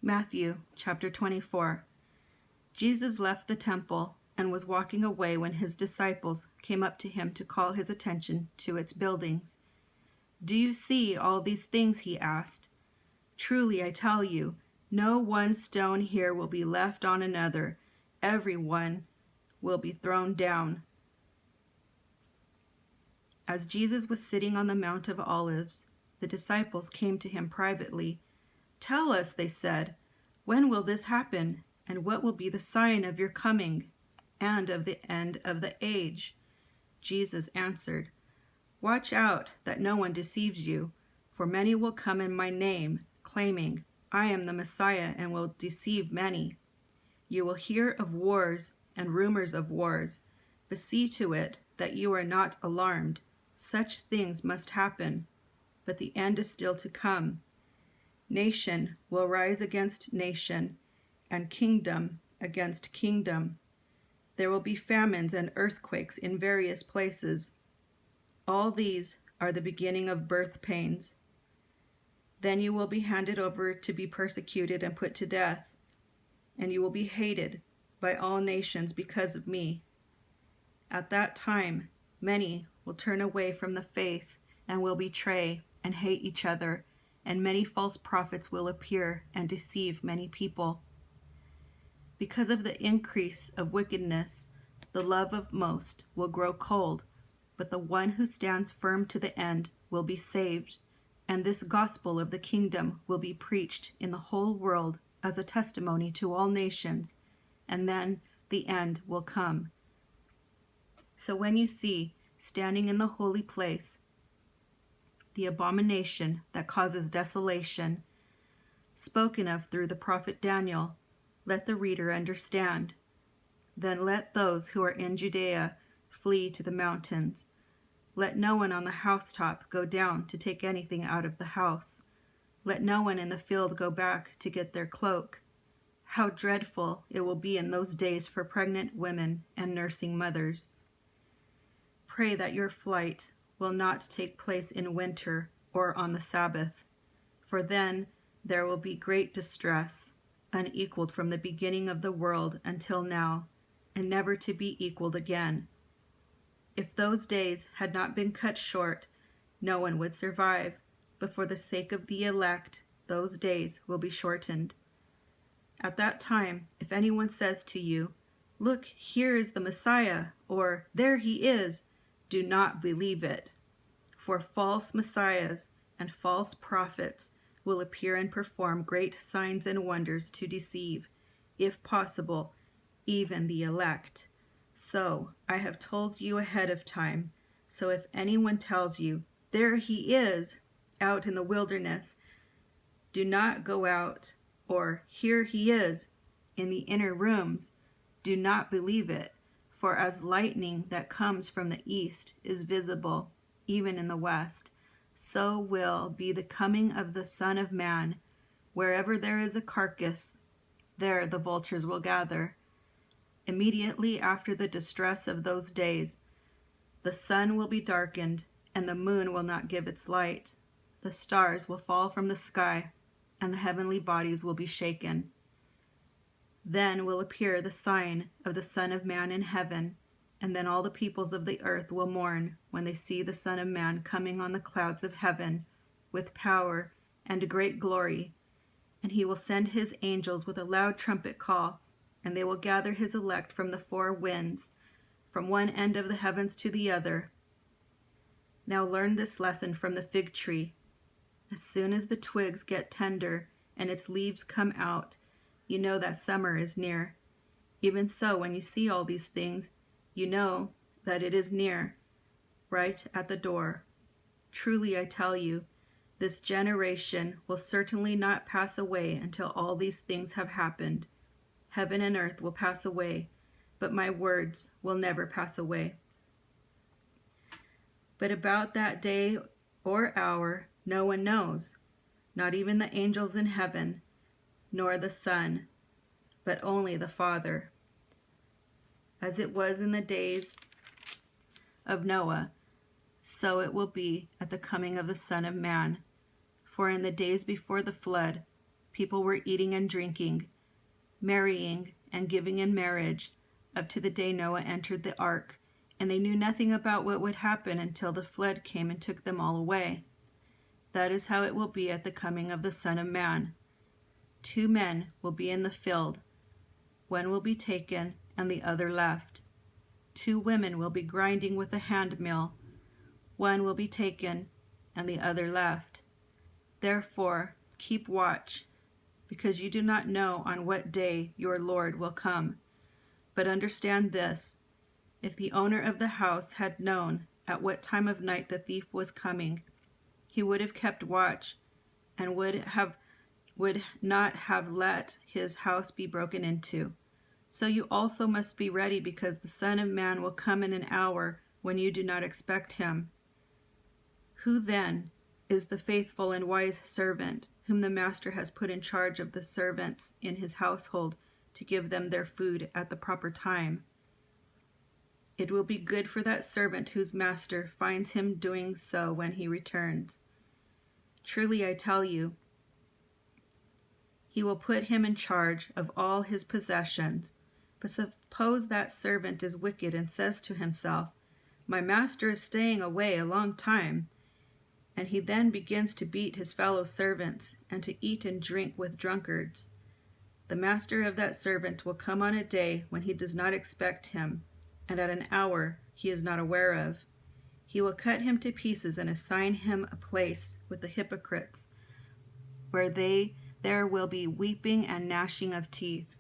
Matthew chapter 24. Jesus left the temple and was walking away when his disciples came up to him to call his attention to its buildings. "Do you see all these things?" he asked. "Truly I tell you, no one stone here will be left on another. Every one will be thrown down." As Jesus was sitting on the Mount of Olives, the disciples came to him privately. "Tell us," they said, "when will this happen? And what will be the sign of your coming and of the end of the age?" Jesus answered, "Watch out that no one deceives you, for many will come in my name, claiming, 'I am the Messiah,' and will deceive many. You will hear of wars and rumors of wars, but see to it that you are not alarmed. Such things must happen, but the end is still to come. Nation will rise against nation, and kingdom against kingdom. There will be famines and earthquakes in various places. All these are the beginning of birth pains. Then you will be handed over to be persecuted and put to death, and you will be hated by all nations because of me. At that time, many will turn away from the faith and will betray and hate each other, and many false prophets will appear and deceive many people. Because of the increase of wickedness, the love of most will grow cold, but the one who stands firm to the end will be saved. And this gospel of the kingdom will be preached in the whole world as a testimony to all nations, and then the end will come. So when you see, standing in the holy place, the abomination that causes desolation, spoken of through the prophet Daniel, let the reader understand. Then let those who are in Judea flee to the mountains. Let no one on the housetop go down to take anything out of the house. Let no one in the field go back to get their cloak. How dreadful it will be in those days for pregnant women and nursing mothers. Pray that your flight will not take place in winter or on the Sabbath, for then there will be great distress, unequaled from the beginning of the world until now, and never to be equaled again. If those days had not been cut short, no one would survive, but for the sake of the elect, those days will be shortened. At that time, if anyone says to you, 'Look, here is the Messiah,' or 'There he is,' do not believe it. For false messiahs and false prophets will appear and perform great signs and wonders to deceive, if possible, even the elect. So I have told you ahead of time. So if anyone tells you, 'There he is,' out in the wilderness, do not go out, or 'Here he is,' in the inner rooms, do not believe it. For as lightning that comes from the east is visible, even in the west, so will be the coming of the Son of Man. Wherever there is a carcass, there the vultures will gather. Immediately after the distress of those days, the sun will be darkened, and the moon will not give its light. The stars will fall from the sky, and the heavenly bodies will be shaken. Then will appear the sign of the Son of Man in heaven, and then all the peoples of the earth will mourn when they see the Son of Man coming on the clouds of heaven with power and great glory. And he will send his angels with a loud trumpet call, and they will gather his elect from the four winds, from one end of the heavens to the other. Now learn this lesson from the fig tree. As soon as the twigs get tender and its leaves come out, you know that summer is near. Even so, when you see all these things, you know that it is near, right at the door. Truly I tell you, this generation will certainly not pass away until all these things have happened. Heaven and earth will pass away, but my words will never pass away. But about that day or hour no one knows, not even the angels in heaven, nor the Son, but only the Father. As it was in the days of Noah, so it will be at the coming of the Son of Man. For in the days before the flood, people were eating and drinking, marrying and giving in marriage, up to the day Noah entered the ark, and they knew nothing about what would happen until the flood came and took them all away. That is how it will be at the coming of the Son of Man. 2 men will be in the field, one will be taken and the other left. 2 women will be grinding with a handmill, one will be taken and the other left. Therefore, keep watch, because you do not know on what day your Lord will come. But understand this, if the owner of the house had known at what time of night the thief was coming, he would have kept watch and would not have let his house be broken into. So you also must be ready, because the Son of Man will come in an hour when you do not expect him. Who then is the faithful and wise servant whom the master has put in charge of the servants in his household to give them their food at the proper time? It will be good for that servant whose master finds him doing so when he returns. Truly I tell you, he will put him in charge of all his possessions. But suppose that servant is wicked and says to himself, "My master is staying away a long time," and he then begins to beat his fellow servants and to eat and drink with drunkards. The master of that servant will come on a day when he does not expect him, and at an hour he is not aware of. He will cut him to pieces and assign him a place with the hypocrites, where there will be weeping and gnashing of teeth.